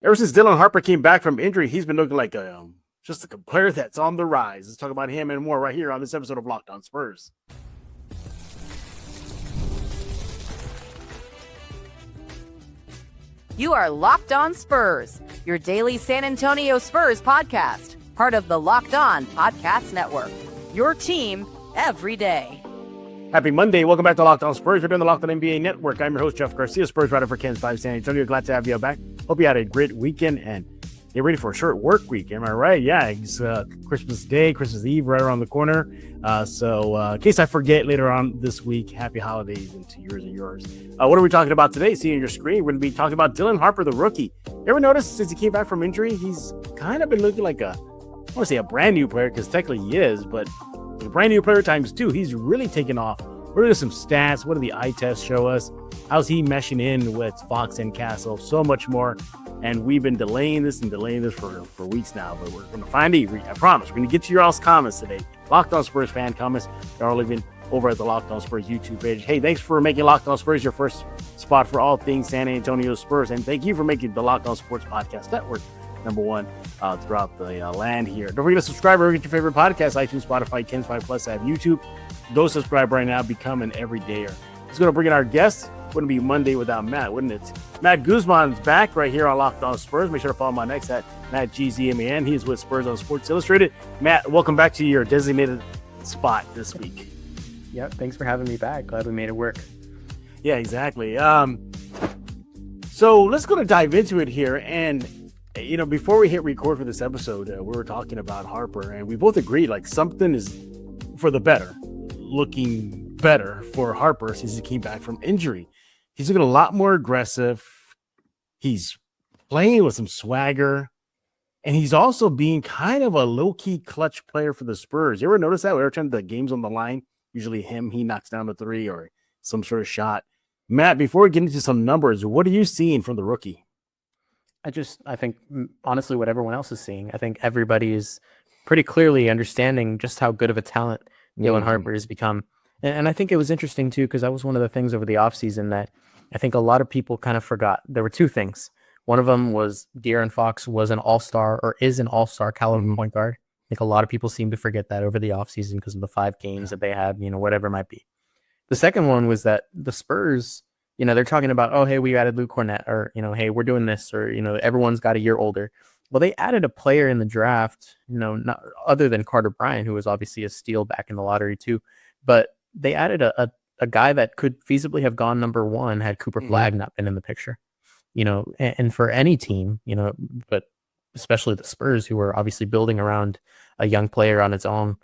Ever since Dylan Harper came back from injury, he's been looking like just a player that's on the rise. Let's talk about him and more right here on this episode of Locked On Spurs. You are Locked On Spurs, your daily San Antonio Spurs podcast, part of the Locked On Podcast Network, your team every day. Happy Monday. Welcome back to Locked On Spurs. We're doing the Locked On NBA Network. I'm your host, Jeff Garcia, Spurs writer for KENS 5 San Antonio. Glad to have you back. Hope you had a great weekend and get ready for a short work week. Am I right? Yeah, it's Christmas Day, Christmas Eve right around the corner. So in case I forget later on this week, happy holidays to yours and yours. What are we talking about today? See on your screen, we're going to be talking about Dylan Harper, the rookie. Ever noticed since he came back from injury, he's kind of been looking like I want to say a brand new player because technically he is, but a brand new player times two. He's really taken off. What are some stats? What do the eye tests show us? How's he meshing in with Fox and Castle? So much more. And we've been delaying this for weeks now, but we're going to finally, I promise, we're going to get to your all's comments today. Locked On Spurs fan comments. They're all living over at the Locked On Spurs YouTube page. Hey, thanks for making Locked On Spurs your first spot for all things San Antonio Spurs. And thank you for making the Locked On Sports Podcast Network number one throughout the land here. Don't forget to subscribe or get your favorite podcast, iTunes, Spotify, KENS 5 Plus, I have YouTube. Go subscribe right now. Become an everydayer. Let's go to bring in our guest. Wouldn't be Monday without Matt, wouldn't it? Matt Guzman's back right here on Locked On Spurs. Make sure to follow my next at Matt GZMAN. He is with Spurs on Sports Illustrated. Matt, welcome back to your designated spot this week. Yep, thanks for having me back. Glad we made it work. Yeah, exactly. So let's go to dive into it here. And before we hit record for this episode, we were talking about Harper, and we both agreed like something is for the better, looking better for Harper since he came back from injury. He's looking a lot more aggressive. He's playing with some swagger, and he's also being kind of a low-key clutch player for the Spurs. You ever notice that? Every time the game's on the line, usually he knocks down a three or some sort of shot. Matt, before we get into some numbers, what are you seeing from the rookie? I think, honestly, what everyone else is seeing. I think everybody is pretty clearly understanding just how good of a talent Dylan Harper has become. And I think it was interesting, too, because that was one of the things over the offseason that I think a lot of people kind of forgot. There were two things. One of them was De'Aaron Fox was an all-star or is an all-star caliber point guard. I think a lot of people seem to forget that over the offseason because of the 5 games that they had, whatever it might be. The second one was that the Spurs, they're talking about, oh, hey, we added Luke Cornett, or, hey, we're doing this, or, everyone's got a year older. Well, they added a player in the draft, not other than Carter Bryant, who was obviously a steal back in the lottery too, but they added a guy that could feasibly have gone number one had Cooper Flagg not been in the picture, and for any team, but especially the Spurs, who are obviously building around a young player on its own,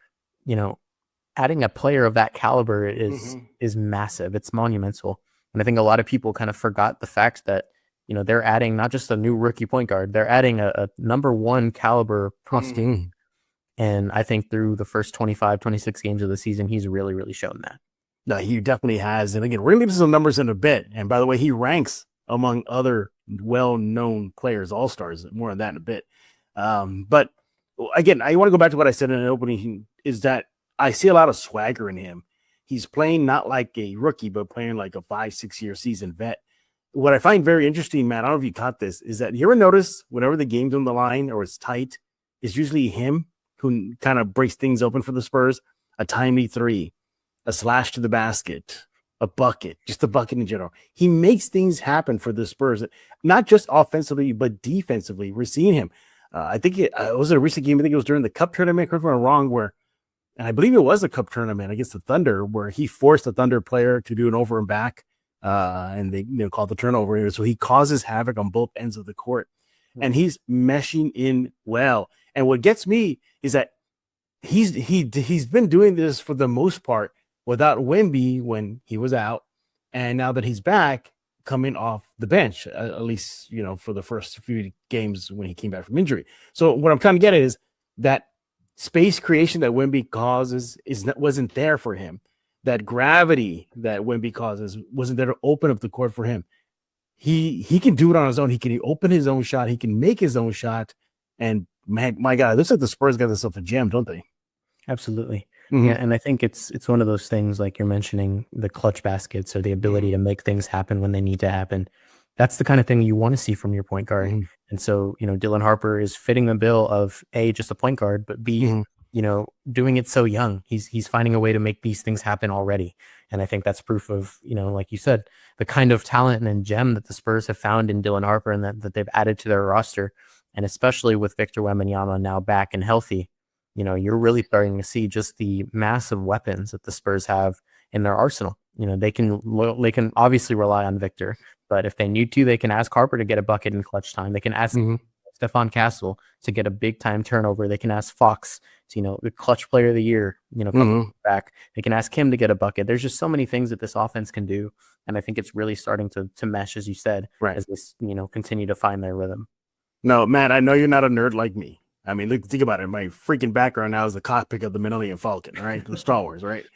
adding a player of that caliber is massive. It's monumental. And I think a lot of people kind of forgot the fact that, they're adding not just a new rookie point guard, they're adding a number one caliber prospect. And I think through the first 25, 26 games of the season, he's really, really shown that. No, he definitely has. And again, we're going to leave some numbers in a bit. And by the way, he ranks among other well-known players, all-stars. More on that in a bit. But again, I want to go back to what I said in the opening, is that I see a lot of swagger in him. He's playing not like a rookie, but playing like a 5-6 year seasoned vet. What I find very interesting, Matt, I don't know if you caught this, is that you ever notice whenever the game's on the line or it's tight, it's usually him who kind of breaks things open for the Spurs. A timely three, a slash to the basket, a bucket, just a bucket in general. He makes things happen for the Spurs, not just offensively, but defensively. We're seeing him. I think it was a recent game. I think it was during the Cup tournament, correct me if I'm wrong, and I believe it was a Cup tournament against the Thunder, where he forced the Thunder player to do an over and back, and they called the turnover. So he causes havoc on both ends of the court, and he's meshing in well. And what gets me is that he's been doing this for the most part without Wimby when he was out, and now that he's back, coming off the bench, at least for the first few games when he came back from injury. So what I'm trying to get at is that space creation that Wimby causes wasn't there for him. That gravity that Wimby causes wasn't there to open up the court for him. He can do it on his own. He can open his own shot. He can make his own shot. And man, my God, it looks like the Spurs got themselves a gem, don't they? Absolutely. Yeah, and I think it's one of those things, like you're mentioning, the clutch baskets or the ability to make things happen when they need to happen. that's the kind of thing you want to see from your point guard. Mm-hmm. And so, Dylan Harper is fitting the bill of A, just a point guard, but B, Mm-hmm. Doing it so young. He's finding a way to make these things happen already. And I think that's proof of, like you said, the kind of talent and gem that the Spurs have found in Dylan Harper and that they've added to their roster. And especially with Victor Wembanyama now back and healthy, you're really starting to see just the massive weapons that the Spurs have in their arsenal. They can obviously rely on Victor, but if they need to, they can ask Harper to get a bucket in clutch time. They can ask Stephon Castle to get a big time turnover. They can ask Fox to, the clutch player of the year, come back. They can ask him to get a bucket. There's just so many things that this offense can do. And I think it's really starting to mesh, as you said, as they, continue to find their rhythm. No, Matt, I know you're not a nerd like me. I mean, think about it. My freaking background now is the cockpit of the Millennium Falcon, right? From Star Wars, right?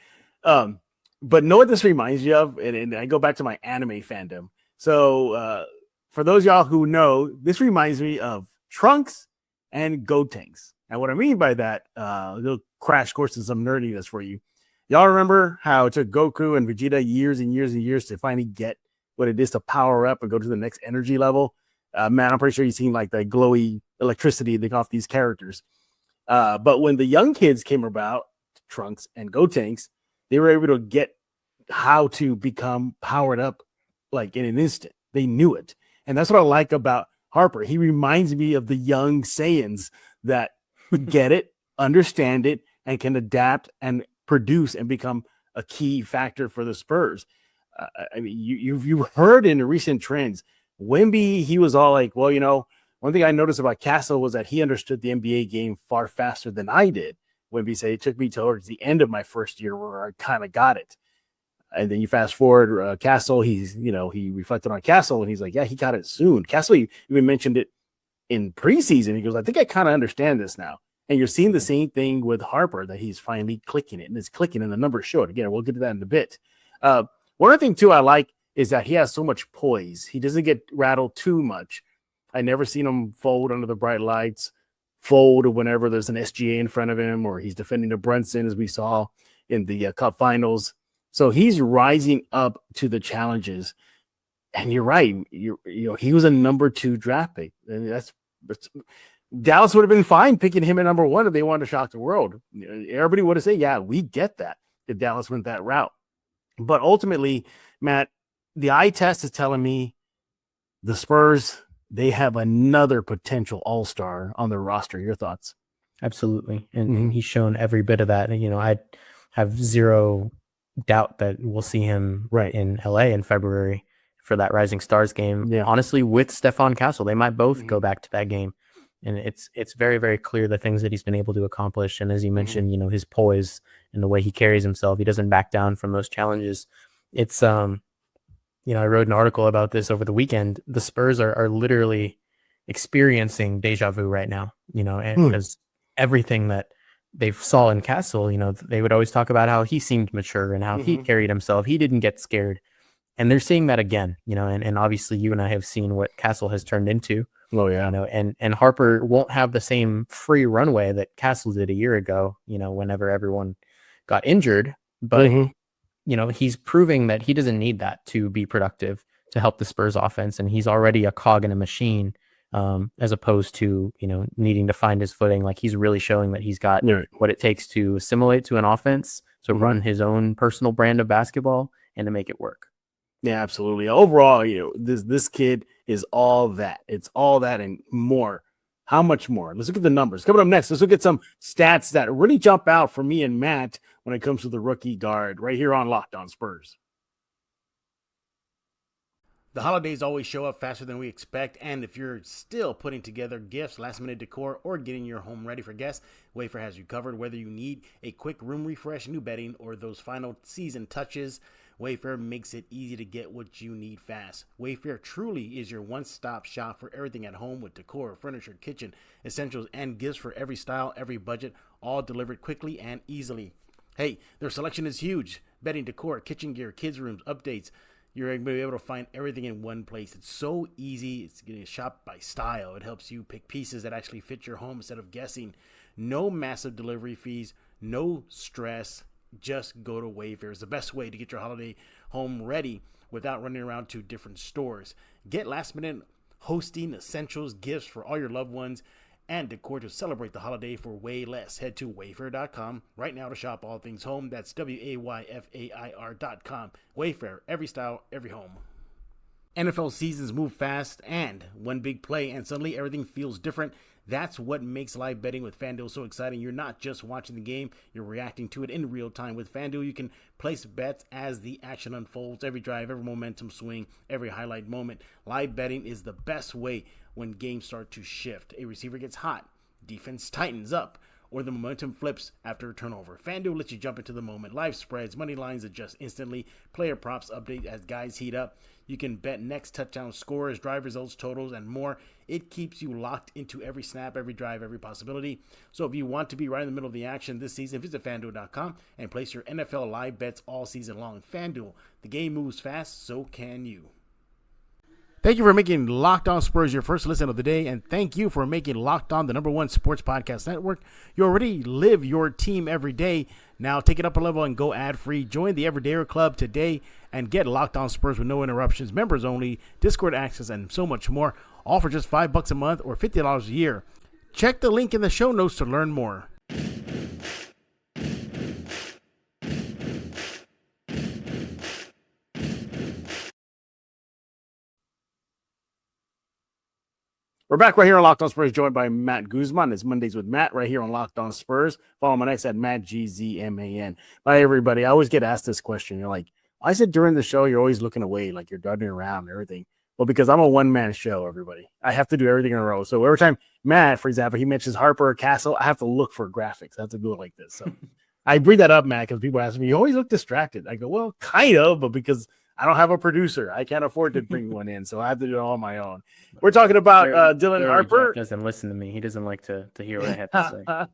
But know what this reminds you of? And I go back to my anime fandom. So for those y'all who know, this reminds me of Trunks and Gotenks. And what I mean by that, little crash course in some nerdiness for you. Y'all remember how it took Goku and Vegeta years and years and years to finally get what it is to power up and go to the next energy level? Man, I'm pretty sure you've seen like the glowy electricity they got off these characters. But when the young kids came about, Trunks and Gotenks, they were able to get how to become powered up like in an instant. They knew it. And that's what I like about Harper. He reminds me of the young Saiyans that get it, understand it, and can adapt and produce and become a key factor for the Spurs. I mean, you've heard in the recent trends, Wimby, he was all like, well, one thing I noticed about Castle was that he understood the NBA game far faster than I did. Wimby said it took me towards the end of my first year where I kind of got it. And then you fast forward, Castle, he reflected on Castle and he's like, yeah, he got it soon. Castle even mentioned it in preseason. He goes, I think I kind of understand this now. And you're seeing the same thing with Harper, that he's finally clicking it, and it's clicking, and the numbers show it. Again, we'll get to that in a bit. One other thing, too, I like is that he has so much poise. He doesn't get rattled too much. I never seen him fold under the bright lights, fold whenever there's an SGA in front of him, or he's defending the Brunson, as we saw in the Cup Finals. So he's rising up to the challenges. And you're right. He was a number 2 draft pick. And that's Dallas would have been fine picking him at number 1 if they wanted to shock the world. Everybody would have said, yeah, we get that if Dallas went that route. But ultimately, Matt, the eye test is telling me the Spurs, they have another potential all-star on their roster. Your thoughts? Absolutely. And he's shown every bit of that. And, I have zero doubt that we'll see him in LA in February for that Rising Stars game. Yeah. Honestly, with Stephon Castle, they might both go back to that game. And it's very, very clear the things that he's been able to accomplish. And as you mentioned, his poise and the way he carries himself, he doesn't back down from those challenges. It's, I wrote an article about this over the weekend. The Spurs are literally experiencing deja vu right now, and because everything that they saw in Castle, they would always talk about how he seemed mature and how he carried himself. He didn't get scared. And they're seeing that again, and obviously you and I have seen what Castle has turned into. Oh yeah. And Harper won't have the same free runway that Castle did a year ago, whenever everyone got injured, but he's proving that he doesn't need that to be productive, to help the Spurs offense. And he's already a cog in a machine, as opposed to, needing to find his footing. Like, he's really showing that he's got what it takes to assimilate to an offense, to run his own personal brand of basketball and to make it work. Yeah, absolutely. Overall, this kid is all that. It's all that and more. How much more? Let's look at the numbers. Coming up next, let's look at some stats that really jump out for me and Matt when it comes to the rookie guard right here on Locked On Spurs. The holidays always show up faster than we expect, and if you're still putting together gifts, last-minute decor, or getting your home ready for guests, Wayfair has you covered. Whether you need a quick room refresh, new bedding, or those final season touches, Wayfair makes it easy to get what you need fast. Wayfair truly is your one-stop shop for everything at home, with decor, furniture, kitchen, essentials, and gifts for every style, every budget, all delivered quickly and easily. Hey, their selection is huge. Bedding, decor, kitchen gear, kids' rooms, updates. You're going to be able to find everything in one place. It's so easy. It's going to shop by style. It helps you pick pieces that actually fit your home instead of guessing. No massive delivery fees, no stress. Just go to Wayfair. It's the best way to get your holiday home ready. without running around to different stores. Get last-minute hosting, essentials, gifts for all your loved ones, and decor to celebrate the holiday for way less. Head to Wayfair.com right now to shop all things home. That's WAYFAIR.com. Wayfair, every style, every home. NFL seasons move fast, and one big play, and suddenly everything feels different. That's what makes live betting with FanDuel so exciting. You're not just watching the game, you're reacting to it in real time. With FanDuel, you can place bets as the action unfolds. Every drive, every momentum swing, every highlight moment. Live betting is the best way when games start to shift. A receiver gets hot, defense tightens up, or the momentum flips after a turnover. FanDuel lets you jump into the moment. Live spreads, money lines adjust instantly, player props update as guys heat up. You can bet next touchdown scores, drive results, totals, and more. It keeps you locked into every snap, every drive, every possibility. So if you want to be right in the middle of the action this season, visit FanDuel.com and place your NFL live bets all season long. FanDuel, the game moves fast, so can you. Thank you for making Locked On Spurs your first listen of the day, and thank you for making Locked On the #1 sports podcast network. You already live your team every day. Now take it up a level and go ad-free. Join the Everydayer Club today and get Locked On Spurs with no interruptions, members only, Discord access, and so much more, all for just $5 a month or $50 a year. Check the link in the show notes to learn more. We're back right here on Locked On Spurs, joined by Matt Guzman. It's Mondays with Matt right here on Locked On Spurs. Follow my next at MattGZMAN. Bye, everybody. I always get asked this question. You're like, I said during the show, you're always looking away, like you're darting around and everything. Well, because I'm a one-man show, everybody. I have to do everything in a row. So every time Matt, for example, he mentions Harper or Castle, I have to look for graphics. I have to do it like this. So I bring that up, Matt, because people ask me, you always look distracted. I go, well, kind of, but because I don't have a producer, I can't afford to bring one in, so I have to do it all on my own. We're talking about Dylan Harper. Jeff doesn't listen to me. He doesn't like to hear what I have to say.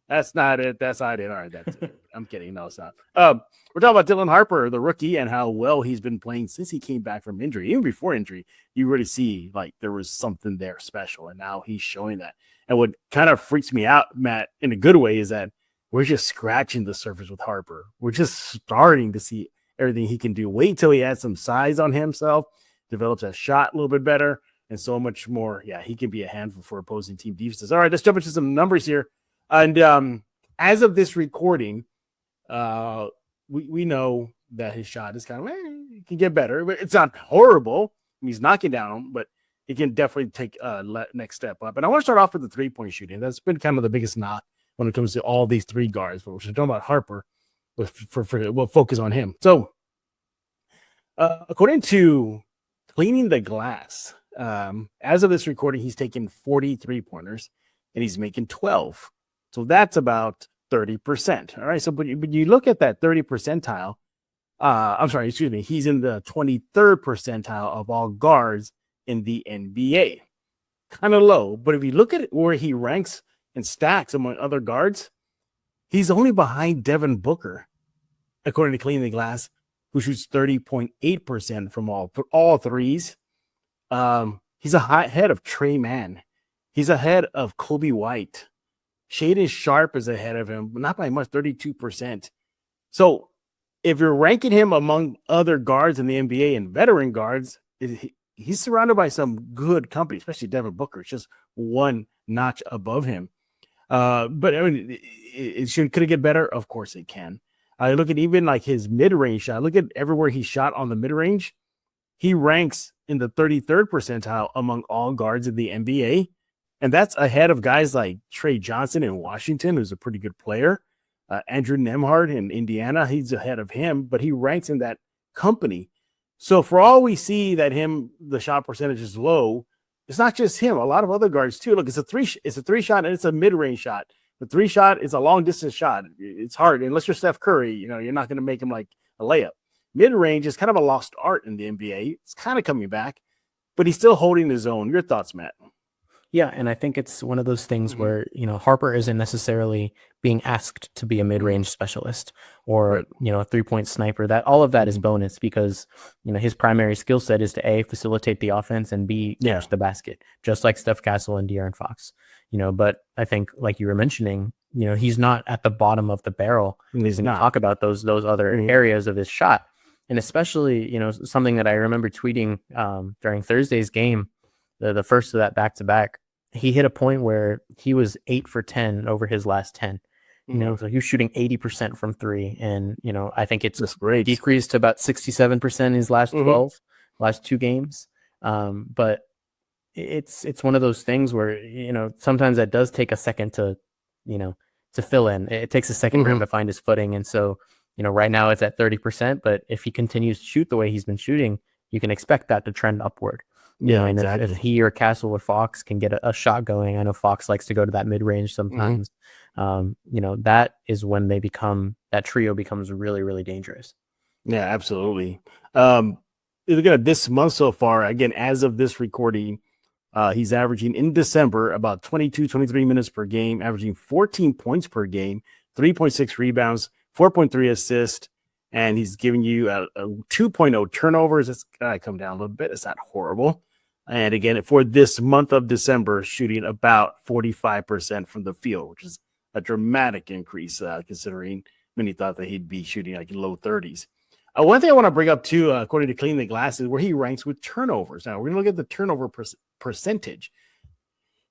That's not it. That's not it. All right, that's it. I'm kidding. No, it's not. We're talking about Dylan Harper, the rookie, and how well he's been playing since he came back from injury. Even before injury, you really see like there was something there special, and now he's showing that. And what kind of freaks me out, Matt, in a good way, is that we're just scratching the surface with Harper. We're just starting to see everything he can do. Wait till he adds some size on himself, develops a shot a little bit better, and so much more. Yeah, he can be a handful for opposing team defenses. All right, let's jump into some numbers here. And as of this recording, we know that his shot is kind of, it can get better, but it's not horrible. He's knocking down them, but he can definitely take a next step up. And I want to start off with the three-point shooting. That's been kind of the biggest knock when it comes to all these three guards. But we're talking about Harper. We'll focus on him. So, according to Cleaning the Glass, as of this recording, he's taken 43 pointers and he's making 12. So that's about 30%. All right. So, but you look at that 30 percentile. He's in the 23rd percentile of all guards in the NBA. Kind of low, but if you look at where he ranks and stacks among other guards, he's only behind Devin Booker, according to Cleaning the Glass, who shoots 30.8% from all threes. He's ahead of Trey Mann. He's ahead of Kobe White. Shaedon Sharpe is ahead of him, but not by much, 32%. So if you're ranking him among other guards in the NBA and veteran guards, he's surrounded by some good company, especially Devin Booker. It's just one notch above him. But I mean, could it get better? Of course it can. I look at even like his mid-range shot. Look at everywhere he shot on the mid-range. He ranks in the 33rd percentile among all guards in the NBA. And that's ahead of guys like Trey Johnson in Washington, who's a pretty good player. Andrew Nembhard in Indiana, he's ahead of him, but he ranks in that company. So for all we see that the shot percentage is low, it's not just him. A lot of other guards too. Look, it's a three shot and it's a mid-range shot. The three shot is a long distance shot. It's hard unless you're Steph Curry. You're not going to make him like a layup. Mid-range is kind of a lost art in the NBA. It's kind of coming back, but he's still holding his own. Your thoughts, Matt? Yeah, and I think it's one of those things where, Harper isn't necessarily being asked to be a mid-range specialist or, a three-point sniper. That all of that is bonus because, his primary skill set is to A, facilitate the offense, and B, catch the basket, just like Steph Castle and De'Aaron Fox. But I think, like you were mentioning, he's not at the bottom of the barrel. He's not. Talk about those other areas of his shot. And especially, something that I remember tweeting during Thursday's game, the first of that back-to-back, he hit a point where he was 8 for 10 over his last 10. So he was shooting 80% from three. And, I think it's decreased to about 67% in his last 12, last 2 games. But it's one of those things where, sometimes that does take a second to fill in. It takes a second for him to find his footing. And so, right now it's at 30%, but if he continues to shoot the way he's been shooting, you can expect that to trend upward. Yeah, and exactly. if he or Castle or Fox can get a shot going, I know Fox likes to go to that mid-range sometimes. That is when that trio becomes really, really dangerous. Yeah, absolutely. Looking at this month so far, again, as of this recording, he's averaging in December about 23 minutes per game, averaging 14 points per game, 3.6 rebounds, 4.3 assists, and he's giving you a 2.0 turnovers. It's got to come down a little bit. It's not horrible. And again, for this month of December, shooting about 45% from the field, which is a dramatic increase considering many thought that he'd be shooting like in low 30s. One thing I want to bring up too, according to Clean the Glass, is where he ranks with turnovers. Now, we're going to look at the turnover percentage.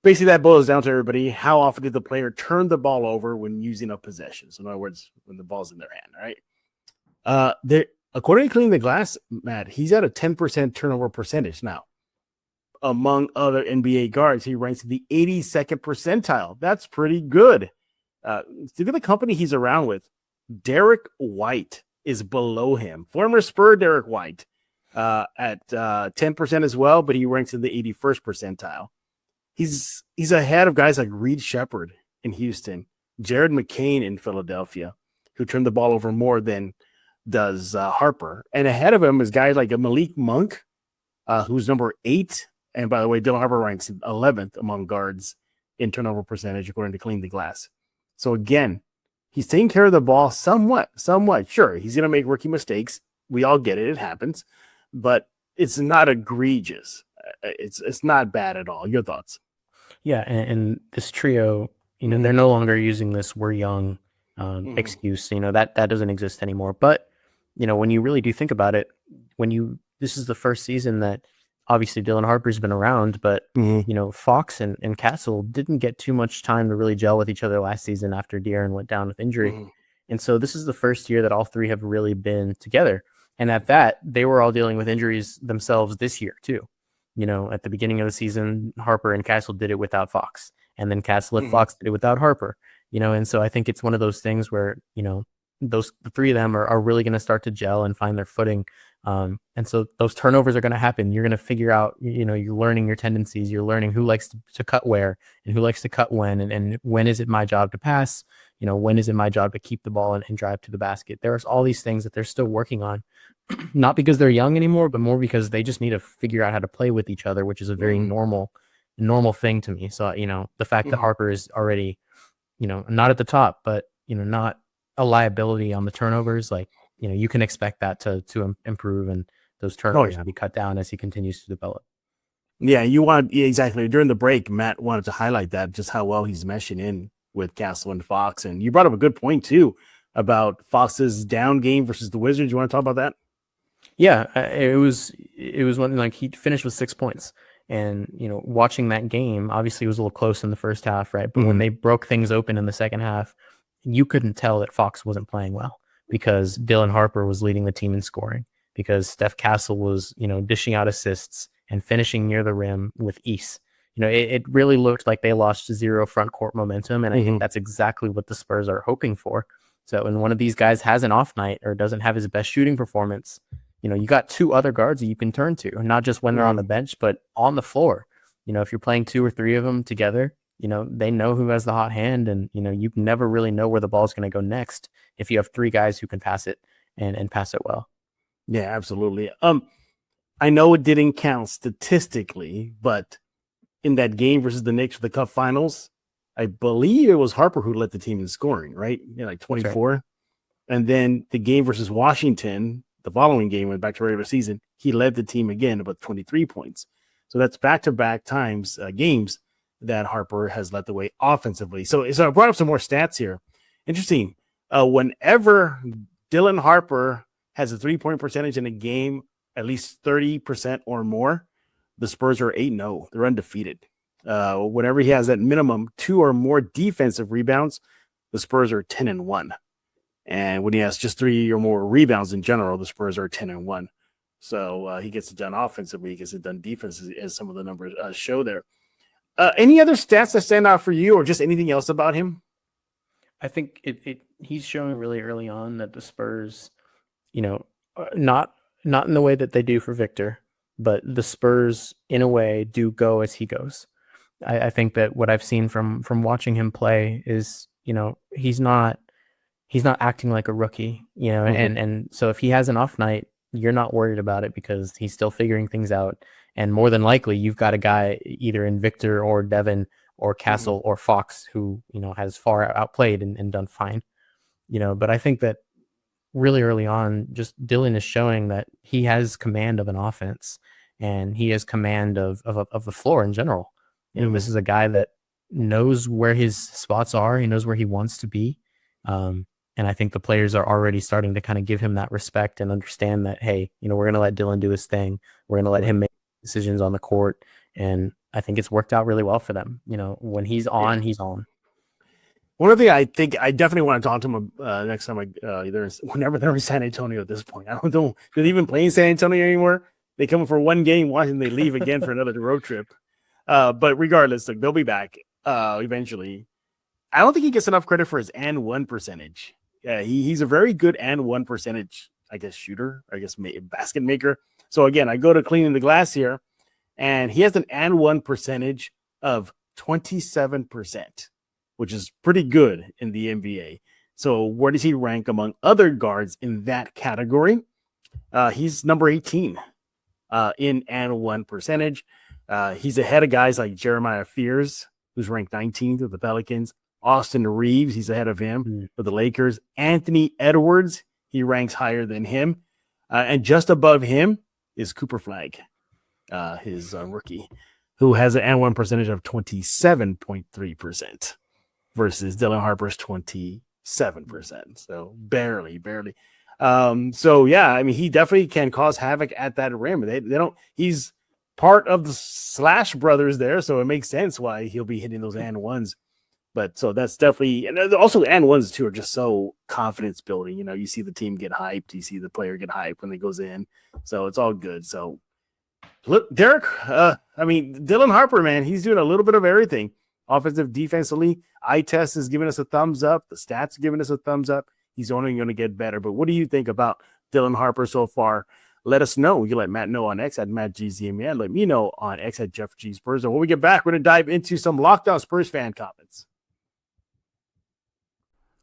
Basically, that boils down to everybody. How often did the player turn the ball over when using a possession? So in other words, when the ball's in their hand, right? According to Clean the Glass, Matt, he's at a 10% turnover percentage now. Among other NBA guards, he ranks in the 82nd percentile. That's pretty good. Look at the company he's around with. Derek White is below him. Former Spur Derek White at 10% as well, but he ranks in the 81st percentile. He's ahead of guys like Reed Shepherd in Houston, Jared McCain in Philadelphia, who turned the ball over more than does Harper. And ahead of him is guys like Malik Monk, who's number 8. And by the way, Dylan Harper ranks 11th among guards in turnover percentage, according to Clean the Glass. So again, he's taking care of the ball somewhat. Sure, he's going to make rookie mistakes. We all get it. It happens. But it's not egregious. It's not bad at all. Your thoughts? Yeah, and this trio, they're no longer using this "we're young" excuse. That doesn't exist anymore. But when you really do think about it, this is the first season that obviously Dylan Harper's been around, but Fox and Castle didn't get too much time to really gel with each other last season after De'Aaron went down with injury. And so this is the first year that all three have really been together. And at that, they were all dealing with injuries themselves this year too. At the beginning of the season, Harper and Castle did it without Fox, and then Castle and Fox did it without Harper. And so I think it's one of those things where the three of them are really going to start to gel and find their footing. And so those turnovers are going to happen. You're going to figure out, you're learning your tendencies. You're learning who likes to cut where and who likes to cut when, and when is it my job to pass? When is it my job to keep the ball and drive to the basket? There's all these things that they're still working on, not because they're young anymore, but more because they just need to figure out how to play with each other, which is a very normal thing to me. So, the fact that Harper is already, not at the top, but, not a liability on the turnovers, like, you can expect that to improve and those turnovers to be cut down as he continues to develop. Yeah, exactly. During the break, Matt wanted to highlight that, just how well he's meshing in with Castle and Fox. And you brought up a good point too about Fox's down game versus the Wizards. You want to talk about that? Yeah, it was one, like, he finished with 6 points. And, watching that game, obviously it was a little close in the first half, right? But when they broke things open in the second half, you couldn't tell that Fox wasn't playing well, because Dylan Harper was leading the team in scoring, because Steph Castle was, dishing out assists and finishing near the rim with ease. It really looked like they lost 0 front court momentum, and I think that's exactly what the Spurs are hoping for. So when one of these guys has an off night or doesn't have his best shooting performance, you got 2 other guards that you can turn to, not just when they're on the bench, but on the floor. If you're playing 2 or 3 of them together, they know who has the hot hand, and, you never really know where the ball's going to go next if you have 3 guys who can pass it and pass it well. Yeah, absolutely. I know it didn't count statistically, but in that game versus the Knicks for the Cup Finals, I believe it was Harper who led the team in scoring, right? Yeah, like 24. Right. And then the game versus Washington, the following game, went back to regular season, he led the team again about 23 points. So that's back-to-back times, games that Harper has led the way offensively. So I brought up some more stats here. Interesting. Whenever Dylan Harper has a 3-point percentage in a game, at least 30% or more, the Spurs are 8-0. They're undefeated. Whenever he has that minimum 2 or more defensive rebounds, the Spurs are 10-1. And when he has just 3 or more rebounds in general, the Spurs are 10-1. So he gets it done offensively, he gets it done defensively, as some of the numbers show there. Any other stats that stand out for you, or just anything else about him? I think he's showing really early on that the Spurs, not in the way that they do for Victor, but the Spurs in a way do go as he goes. I think that what I've seen from watching him play is, he's not acting like a rookie, and so if he has an off night, you're not worried about it because he's still figuring things out. And more than likely, you've got a guy either in Victor or Devin or Castle or Fox who, has far outplayed and done fine. But I think that really early on, just Dylan is showing that he has command of an offense and he has command of the floor in general. This is a guy that knows where his spots are. He knows where he wants to be. And I think the players are already starting to kind of give him that respect and understand that, hey, we're going to let Dylan do his thing. We're going to let him make decisions on the court. And I think it's worked out really well for them. When he's on, he's on. One other thing I think I definitely want to talk to him next time, whenever they're in San Antonio at this point. I don't know. Do they even play in San Antonio anymore? They come for one game, watch, and they leave again for another road trip. But regardless, they'll be back eventually. I don't think he gets enough credit for his and one percentage. Yeah, he's a very good and one percentage, I guess, shooter, basket maker. So again, I go to cleaning the glass here, and he has an and one percentage of 27%, which is pretty good in the NBA. So where does he rank among other guards in that category? He's number 18 in and one percentage. He's ahead of guys like Jeremiah Fears, who's ranked 19th with the Pelicans. Austin Reeves, he's ahead of him for the Lakers. Anthony Edwards, he ranks higher than him. And just above him is Cooper Flagg, his rookie, who has an and one percentage of 27.3% versus Dylan Harper's 27%. So barely. So yeah, I mean, he definitely can cause havoc at that rim. They don't. He's part of the Slash brothers there, so it makes sense why he'll be hitting those and ones. But so that's definitely, and also and ones too are just so confidence building. You see the team get hyped, you see the player get hyped when they goes in, so it's all good. So look, Derek, Dylan Harper, man, he's doing a little bit of everything, offensive, defensively. Eye test is giving us a thumbs up. The stats are giving us a thumbs up. He's only going to get better. But what do you think about Dylan Harper so far? Let us know. You can let Matt know on X at MattGZMN. Let me know on X at Jeff G Spurs. And when we get back, we're going to dive into some Locked On Spurs fan comments.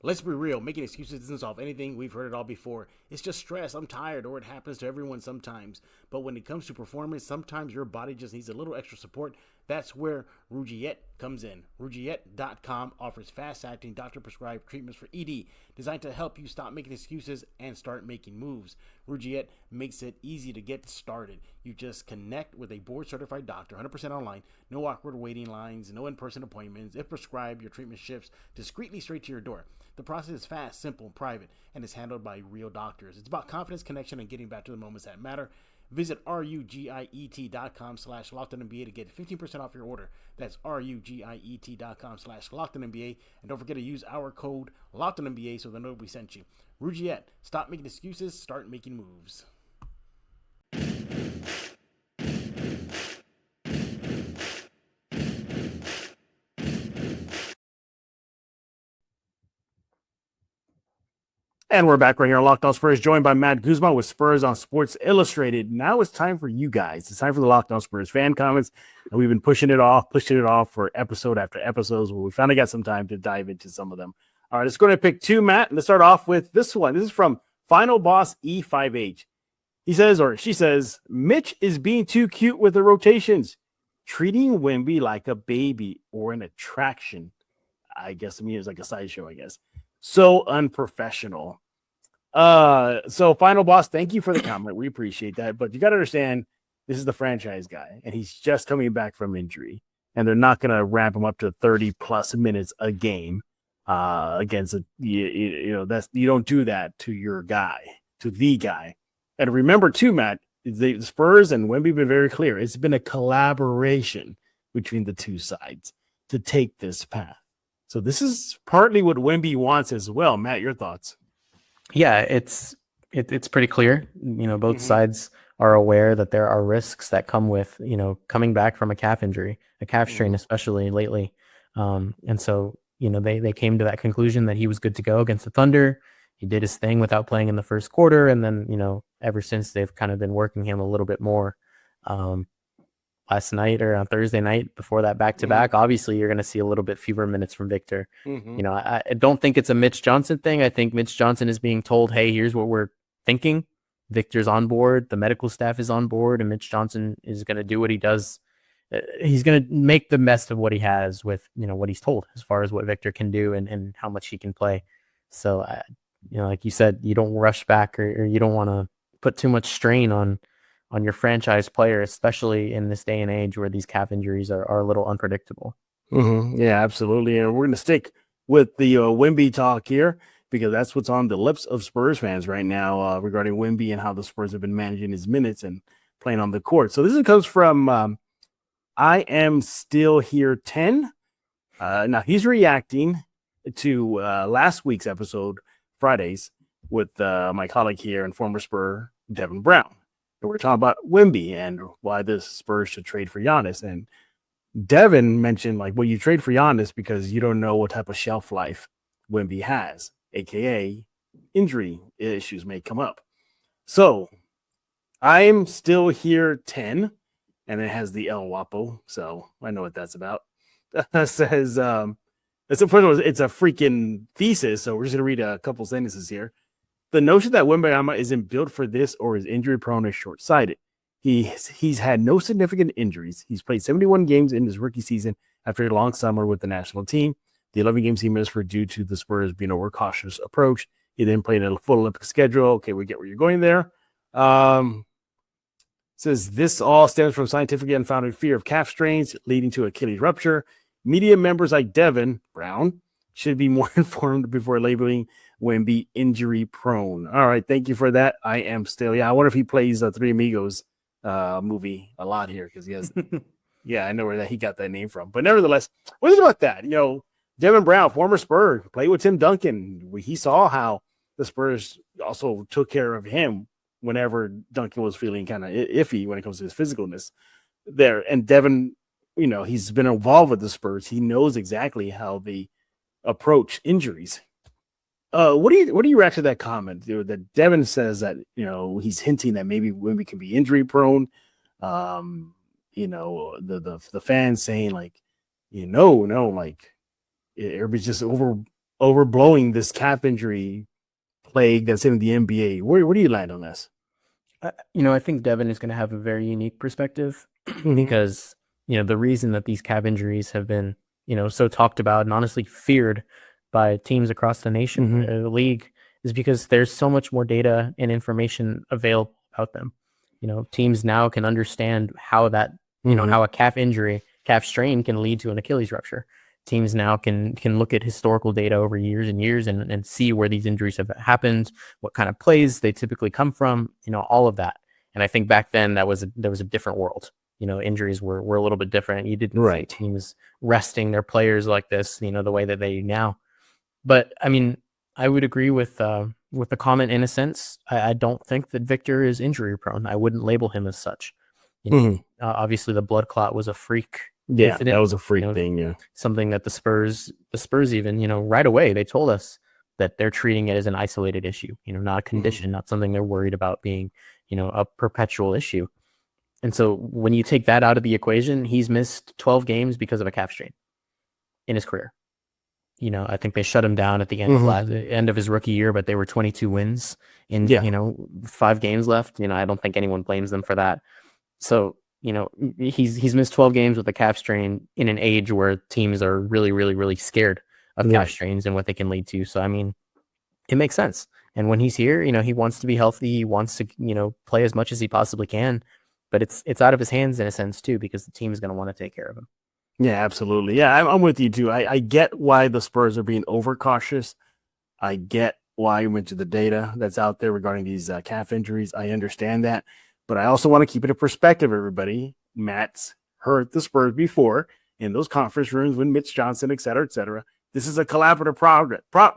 Let's be real. Making excuses doesn't solve anything. We've heard it all before. It's just stress. I'm tired, or it happens to everyone sometimes. But when it comes to performance, sometimes your body just needs a little extra support. That's where Rugiet comes in. Rugiet.com offers fast-acting, doctor-prescribed treatments for ED designed to help you stop making excuses and start making moves. Rugiet makes it easy to get started. You just connect with a board-certified doctor, 100% online, no awkward waiting lines, no in-person appointments. If prescribed, your treatment ships discreetly straight to your door. The process is fast, simple, and private, and is handled by real doctors. It's about confidence, connection, and getting back to the moments that matter. Visit rugiet.com/LockedOnNBA to get 15% off your order. That's rugiet.com/LockedOnNBA. And don't forget to use our code LockedOnNBA so they know we sent you. Rugiet, stop making excuses, start making moves. And we're back right here on Locked On Spurs, joined by Matt Guzman with Spurs on Sports Illustrated. Now it's time for you guys. It's time for the Locked On Spurs fan comments. And we've been pushing it off for episode after episode. Well, we finally got some time to dive into some of them. All right, let's go ahead and pick two, Matt. Let's start off with this one. This is from Final Boss E5H. He says, or she says, Mitch is being too cute with the rotations, treating Wimby like a baby or an attraction. I guess, it's like a sideshow, I guess. So unprofessional. So Final Boss, thank you for the comment. We appreciate that. But you got to understand, this is the franchise guy, and he's just coming back from injury, and they're not going to ramp him up to 30 plus minutes a game against you don't do that to your guy, to the guy. And remember too, Matt, the Spurs and Wemby have been very clear. It's been a collaboration between the two sides to take this path. So this is partly what Wemby wants as well. Matt, your thoughts? Yeah, it's pretty clear. Both sides are aware that there are risks that come with, coming back from a calf injury, a calf strain, especially lately. And so, they came to that conclusion that he was good to go against the Thunder. He did his thing without playing in the first quarter. And then, ever since, they've kind of been working him a little bit more. Last night or on Thursday night before that back-to-back, obviously you're going to see a little bit fewer minutes from Victor. I don't think it's a Mitch Johnson thing. I think Mitch Johnson is being told, hey, here's what we're thinking. Victor's on board. The medical staff is on board, and Mitch Johnson is going to do what he does. He's going to make the best of what he has with, what he's told as far as what Victor can do and how much he can play. So, like you said, you don't rush back or you don't want to put too much strain on your franchise player, especially in this day and age where these calf injuries are a little unpredictable. Yeah, absolutely. And we're going to stick with the Wimby talk here because that's what's on the lips of Spurs fans right now regarding Wimby and how the Spurs have been managing his minutes and playing on the court. So this comes from I Am Still Here 10. Now he's reacting to last week's episode, Fridays, with my colleague here and former Spur, Devin Brown. We're talking about Wimby and why the Spurs should trade for Giannis. And Devin mentioned, well, you trade for Giannis because you don't know what type of shelf life Wimby has, a.k.a. injury issues may come up. So I'm Still Here 10, and it has the El Wapo, so I know what that's about. It says, it's a freaking thesis, so we're just going to read a couple sentences here. The notion that Wembanyama isn't built for this or is injury prone is short-sighted. He's had no significant injuries. He's played 71 games in his rookie season after a long summer with the national team. The 11 games he missed were due to the Spurs being overcautious approach. He then played a full Olympic schedule. Okay, we get where you're going there. Says this all stems from scientifically unfounded fear of calf strains leading to Achilles rupture. Media members like Devin Brown should be more informed before labeling Wemby injury prone. All right, thank you for that. I am still. Yeah, I wonder if he plays Three Amigos movie a lot here because he has. Yeah, I know where he got that name from. But nevertheless, what is it about that? Devin Brown, former Spur, played with Tim Duncan. He saw how the Spurs also took care of him whenever Duncan was feeling kind of iffy when it comes to his physicalness there. And Devin, he's been involved with the Spurs. He knows exactly how they approach injuries. What do you react to that comment that Devin says that he's hinting that maybe Wemby can be injury prone? The fans saying everybody's just overblowing this calf injury plague that's in the NBA. Where do you land on this? I think Devin is going to have a very unique perspective because the reason that these calf injuries have been so talked about and honestly feared by teams across the nation, the league, is because there's so much more data and information available about them. Teams now can understand how that, how a calf strain can lead to an Achilles rupture. Teams now can look at historical data over years and years and see where these injuries have happened, what kind of plays they typically come from, all of that. And I think back then there was a different world. Injuries were a little bit different. You didn't see teams resting their players like this, the way that they do now. But I mean, I would agree with the comment in a sense. I don't think that Victor is injury prone. I wouldn't label him as such. Obviously, the blood clot was a freak. Yeah, incident, that was a freak thing. Yeah, something that the Spurs even, right away they told us that they're treating it as an isolated issue. Not a condition, not something they're worried about being, a perpetual issue. And so when you take that out of the equation, he's missed 12 games because of a calf strain in his career. I think they shut him down at the end of his rookie year, but they were 22 wins in 5 games left. I don't think anyone blames them for that. So, he's missed 12 games with a calf strain in an age where teams are really, really, really scared of calf strains and what they can lead to. So, I mean, it makes sense. And when he's here, he wants to be healthy. He wants to, play as much as he possibly can. But it's out of his hands in a sense, too, because the team is going to want to take care of him. Yeah, absolutely. Yeah, I'm with you, too. I get why the Spurs are being overcautious. I get why you went to the data that's out there regarding these calf injuries. I understand that, but I also want to keep it in perspective, everybody. Matt's hurt the Spurs before in those conference rooms with Mitch Johnson, et cetera, et cetera. This is a collaborative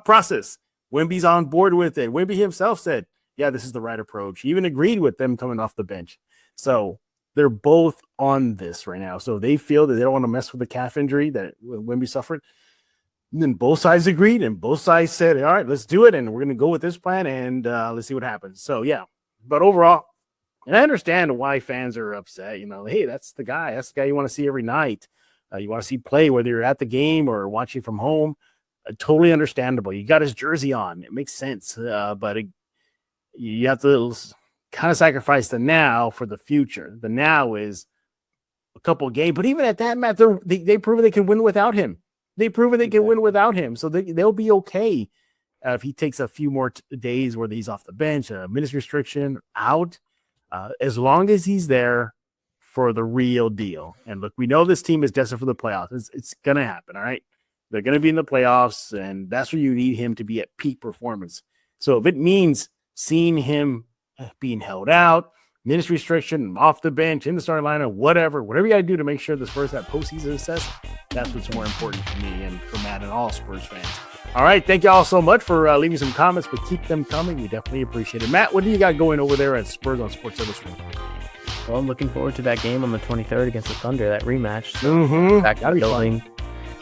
process. Wimby's on board with it. Wimby himself said, yeah, this is the right approach. He even agreed with them coming off the bench. So they're both on this right now. So they feel that they don't want to mess with the calf injury that Wimby suffered. And then both sides agreed, and both sides said, all right, let's do it, and we're going to go with this plan, and let's see what happens. So, yeah. But overall, and I understand why fans are upset. You know, hey, that's the guy. That's the guy you want to see every night. You want to see play, whether you're at the game or watching from home. Totally understandable. You got his jersey on. It makes sense. But you have to kind of sacrifice the now for the future. The now is a couple of games. But even at that, Matt, they prove they can win without him. They prove they can win without him. So they'll be okay if he takes a few more days where he's off the bench, minutes restriction, out. As long as he's there for the real deal. And look, we know this team is destined for the playoffs. It's going to happen, all right? They're going to be in the playoffs, and that's where you need him to be at peak performance. So if it means seeing him being held out, minutes restriction, off the bench, in the starting lineup, whatever you got to do to make sure the Spurs have postseason success, that's what's more important to me and for Matt and all Spurs fans. All right, thank you all so much for leaving some comments, but keep them coming. We definitely appreciate it. Matt, what do you got going over there at Spurs on Sports Illustrated? Well, I'm looking forward to that game on the 23rd against the Thunder, that rematch. So back to the building.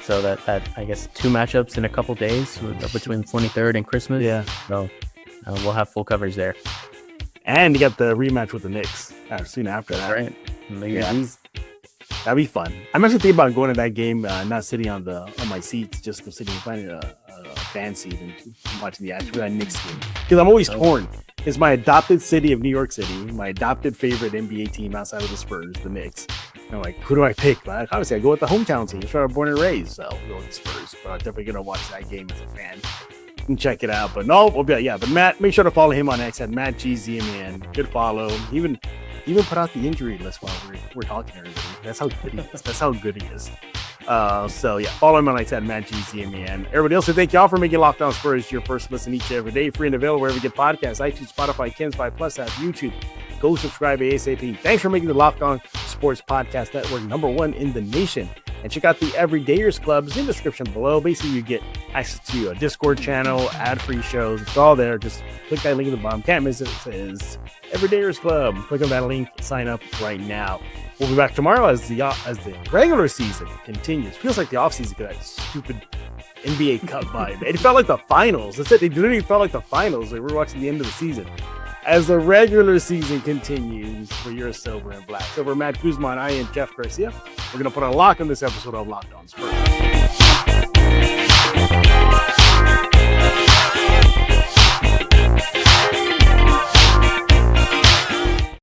So that I guess 2 matchups in a couple days between the 23rd and Christmas. Yeah. So we'll have full coverage there. And you got the rematch with the Knicks soon after that. Right. Yeah. That'd be fun. I'm actually thinking about going to that game, not sitting on my seats, just sitting finding a fan seat and watching the action for that Knicks game. Because I'm always torn. It's my adopted city of New York City, my adopted favorite NBA team outside of the Spurs, the Knicks. And I'm like, who do I pick? Like, obviously, I go with the hometown team. That's where I was born and raised, so I'll go with the Spurs. But I'm definitely going to watch that game as a fan and check it out. But no, but Matt, make sure to follow him on X at MattGZMN. Good follow. Even put out the injury list while we're talking to everybody. That's how good he is. That's how good he is. So yeah, follow him on X at MattGZMN. Everybody else, thank y'all for making Locked On Spurs your first listen each and every day. Free and available wherever you get podcasts, iTunes, Spotify, Ken's 5 Plus app, YouTube. Go subscribe ASAP. Thanks for making the Locked On Sports Podcast Network #1 in the nation. And check out the Everydayers Clubs in the description below. Basically, you get access to a Discord channel, ad-free shows. It's all there. Just click that link in the bottom. Can't miss it. It says Everydayers Club. Click on that link. Sign up right now. We'll be back tomorrow as the regular season continues. Feels like the offseason got that stupid NBA Cup vibe. It felt like the finals. That's it. It literally felt like the finals. Like we're watching the end of the season. As the regular season continues for your Silver and Black. So for Matt Guzman, I am Jeff Garcia. We're going to put a lock on this episode of Locked On Spurs.